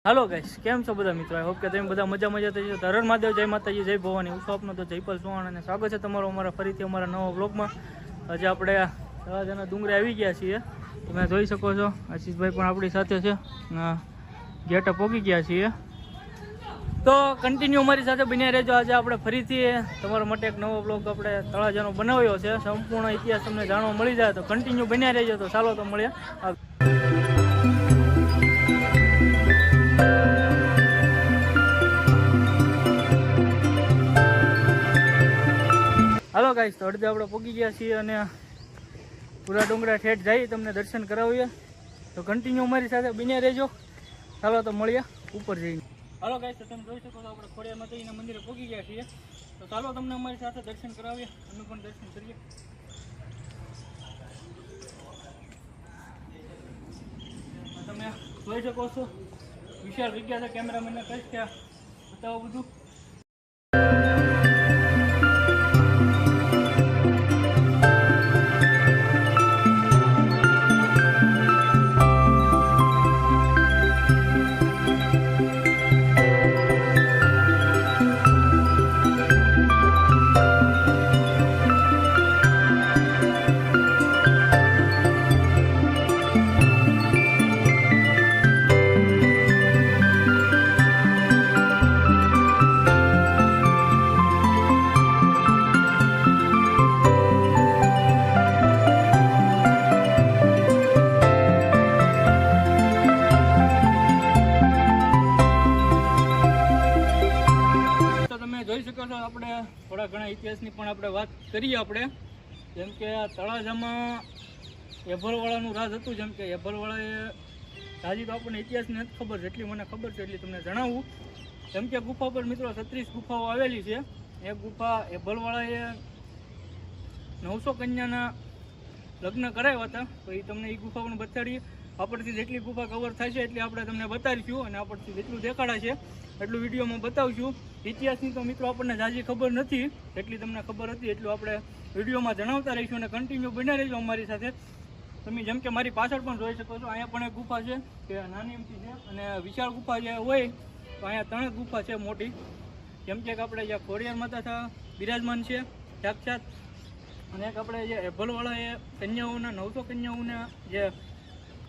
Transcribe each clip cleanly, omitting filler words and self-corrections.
હાલો guys, કેમ છો બધા મિત્રો? આઈ હોપ કે તમે બધા મજા થઈ જશો. હર મહાદેવ, જય માતાજી, જય ભવાની. હું છું આપનો તો જયપાલ ચૌહાણ અને સ્વાગત છે તમારો અમારા ફરીથી અમારા નવા વ્લોગમાં. આજે આપણે તળાજાના ડુંગરે આવી ગયા છીએ. તમે જોઈ શકો છો, આશીષભાઈ પણ આપણી સાથે છે. ગેટે પહોંચી ગયા છીએ, તો કન્ટિન્યુ અમારી સાથે બન્યા રહેજો. આજે આપણે ફરીથી તમારા માટે એક નવો વ્લોગ આપણે તળાજાનો બનાવ્યો છે. સંપૂર્ણ ઇતિહાસ તમને જાણવા મળી જાય તો કન્ટિન્યુ બન્યા રહેજો. તો ચાલો તો મળીએ. હાલો ગાઈસ, તો અડધે આપણે પહોંચી ગયા છીએ અને પૂરા ડુંગરા ઠેઠ જઈ તમને દર્શન કરાવીએ. તો કન્ટિન્યુ અમારી સાથે બન્યા રહેજો. ચાલો તો મળીએ ઉપર જઈને. હાલો ગાઈસ, તો તમે જોઈ શકો છો આપણે ખોડિયાર માતાજીના મંદિરે પહોંચી ગયા છીએ. તો ચાલો તમને અમારી સાથે દર્શન કરાવીએ. અમે પણ દર્શન કરીએ. તમે જોઈ શકો છો વિશાળ જગ્યા છે. કેમેરામેનને કહીશ કે બતાવો બધું. જોઈ શકો છો આપણે થોડા ઘણા ઇતિહાસની પણ આપણે વાત કરીએ. આપણે જેમ કે તળાજામાં એભરવાળાનું રાજ હતું. જેમ કે એભરવાળાએ હજી તો આપણને ઇતિહાસની નથી ખબર, જેટલી મને ખબર છે એટલી તમને જણાવું. જેમ કે ગુફા પર મિત્રો 36 ગુફાઓ આવેલી છે. એ ગુફા એભરવાળાએ 900 કન્યાના લગ્ન કરાવ્યા હતા. તો એ તમને એ ગુફા પણ બતાડીએ. આપણથી જેટલી ગુફા કવર થાય છે એટલી આપણે તમને બતાવીશું, અને આપણથી જેટલું દેખાડા છે એટલું વિડીયોમાં બતાવશું. ઇતિહાસની તો મિત્રો આપણને જાજી ખબર નથી, એટલી તમને ખબર હતી એટલું આપણે વિડીયોમાં જણાવતા રહીશું. અને કન્ટિન્યુ બન્યા રહીશું અમારી સાથે. તમે જેમ કે મારી પાછળ પણ જોઈ શકો છો, અહીંયા પણ એક ગુફા છે કે નાની એમથી છે, અને વિશાળ ગુફા જે હોય તો અહીંયા 3 ગુફા છે મોટી. જેમ કે આપણે જ્યાં ખોડિયાર માતા બિરાજમાન છે સાક્ષાત, અને એક આપણે જે એભલવાળાએ કન્યાઓના 900 કન્યાઓના જે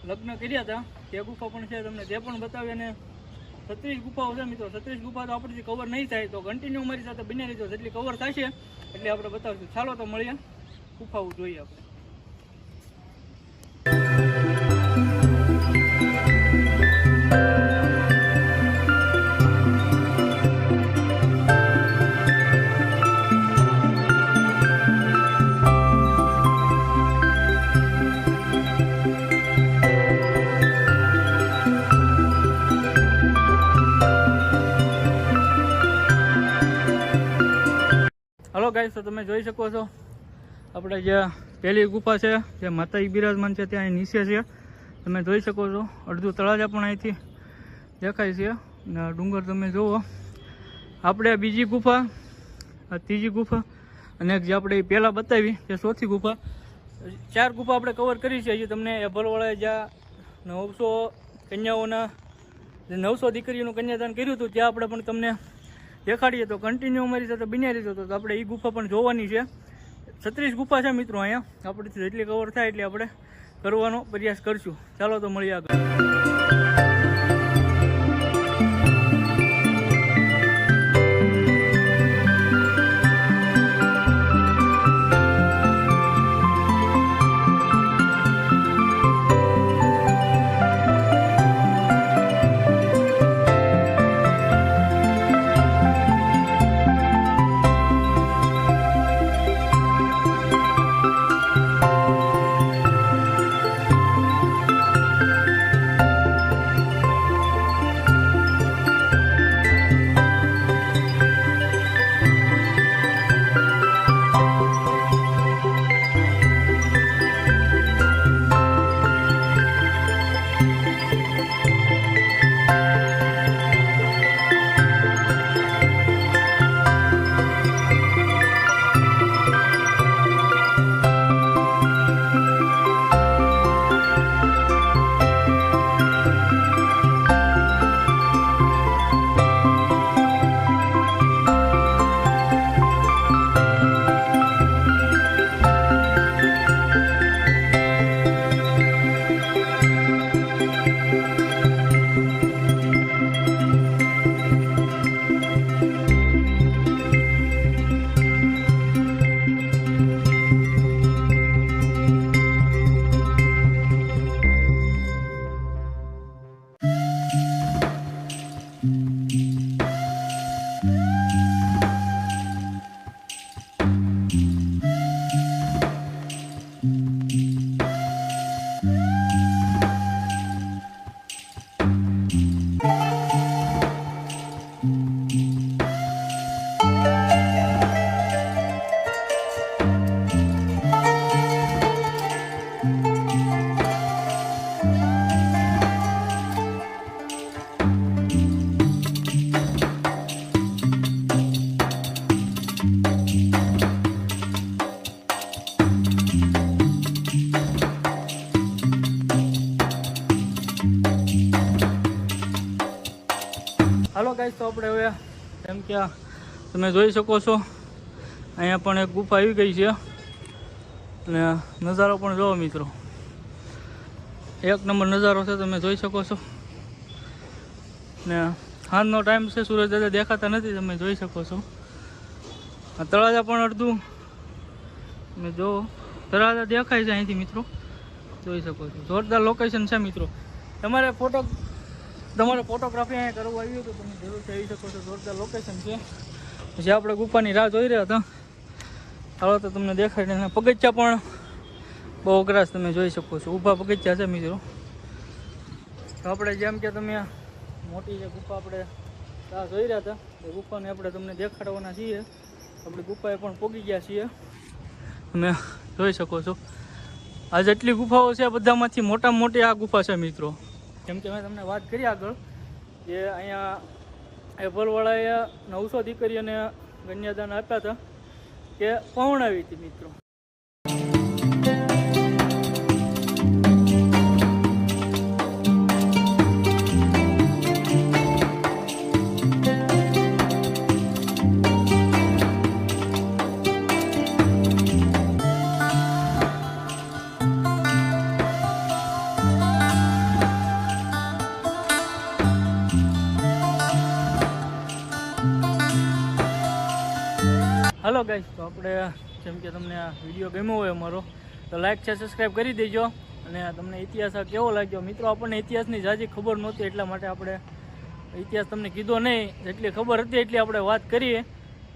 લગ્ન કર્યા હતા તે ગુફા પણ છે. તમને તે પણ બતાવી. અને 36 ગુફાઓ છે મિત્રો. 36 ગુફા તો આપણથી કવર નહીં થાય, તો કન્ટિન્યુ મારી સાથે બન્યા રહીજો. જેટલી કવર થશે એટલે આપણે બતાવીશું. ચાલો તો મળીએ, ગુફાઓ જોઈએ આપણે. હલો ગાઈસ, તો તમે જોઈ શકો છો આપણે જે પહેલી ગુફા છે જે માતાજી બિરાજમાન છે ત્યાં નીચે છે. તમે જોઈ શકો છો અડધું તળાજા પણ અહીંથી દેખાય છે. અને ડુંગર તમે જુઓ. આપણે બીજી ગુફા, આ ત્રીજી ગુફા, અને જે આપણે પહેલાં બતાવી તે ચોથી ગુફા. 4 ગુફા આપણે કવર કરી છે. હજી તમને એભલવાળાએ જ્યાં 900 કન્યાઓના 900 દીકરીઓનું કન્યાદાન કર્યું હતું ત્યાં આપણે પણ તમને દેખાડીએ. તો કન્ટિન્યુ અમારી સાથે બન્યા રહીજો. તો આપણે એ ગુફા પણ જોવાની છે. 36 ગુફા છે મિત્રો અહીંયા. આપણેથી જેટલી કવર થાય એટલી આપણે કરવાનો પ્રયાસ કરશું. ચાલો તો મળીએ આગળ. ગાઈસ તો આપણે હવે જેમ કે તમે જોઈ શકો છો અહીંયા પણ એક ગુફા આવી ગઈ છે અને નજારો પણ જોવો મિત્રો, એક નંબર નજારો છે, તમે જોઈ શકો છો. ને સાંજનો ટાઈમ છે, સૂરજ દાદા દેખાતા નથી, તમે જોઈ શકો છો. આ તળાજા પણ અડધું તમે જો તળાજા દેખાય છે અહીંથી મિત્રો, જોઈ શકો છો. જોરદાર લોકેશન છે મિત્રો. તમારે ફોટોગ્રાફી અહીંયા કરવા આવ્યું તો તમે જરૂરથી આવી શકો છો. જોરદાર લોકેશન છે. પછી આપણે ગુફાની રાહ જોઈ રહ્યા હતા, હાલો તો તમને દેખાય. અને પગથિયા પણ બહુ અઘરાશ તમે જોઈ શકો છો, ઊભા પગથિયા છે મિત્રો. તો આપણે જેમ કે તમે મોટી જે ગુફા આપણે રાહ જોઈ રહ્યા હતા એ ગુફાને આપણે તમને દેખાડવાના છીએ. આપણે ગુફાએ પણ પહોંચી ગયા છીએ, તમે જોઈ શકો છો. આ જેટલી ગુફાઓ છે બધામાંથી મોટામાં મોટી આ ગુફા છે મિત્રો. જેમ કે મેં તમને વાત કરી આગળ કે અહીંયા એભલવાળાએ 900 દીકરીઓને કન્યાદાન આપ્યા હતા કે પૌણાવી હતી મિત્રો. હલો ગાઈસ, તો આપણે જેમ કે તમને આ વિડીયો ગમ્યો હોય અમારો તો લાઈક છે, સબસ્ક્રાઈબ કરી દેજો. અને તમને ઇતિહાસ કેવો લાગ્યો મિત્રો? આપણને ઇતિહાસની ઝાઝી ખબર નહોતી, એટલા માટે આપણે ઇતિહાસ તમને કીધો નહીં. જેટલી ખબર હતી એટલી આપણે વાત કરીએ.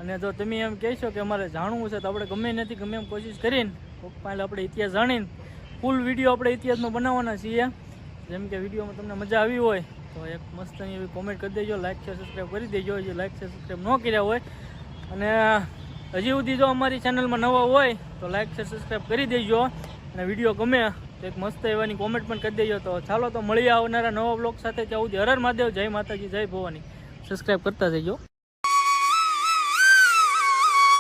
અને જો તમે એમ કહેશો કે અમારે જાણવું છે તો આપણે ગમે નથી ગમે એમ કોશિશ કરીને પહેલાં આપણે ઇતિહાસ જાણીને ફૂલ વિડીયો આપણે ઇતિહાસનો બનાવવાના છીએ. જેમ કે વિડીયોમાં તમને મજા આવી હોય તો એક મસ્ત એવી કોમેન્ટ કરી દેજો, લાઈક છે, સબસ્ક્રાઈબ કરી દેજો જે લાઈક છે, સબસ્ક્રાઈબ ન કર્યા હોય. અને હજી સુધી જો અમારી ચેનલમાં નવા હોય તો લાઈક છે, સબસ્ક્રાઈબ કરી દેજો. અને વિડીયો ગમે તો એક મસ્ત એવાની કોમેન્ટ પણ કરી દેજો. તો ચાલો તો મળીએ આવનારા નવા બ્લોગ સાથે. ત્યાં સુધી હર હર મહાદેવ, જય માતાજી, જય ભવાની. સબસ્ક્રાઈબ કરતા જઈજો.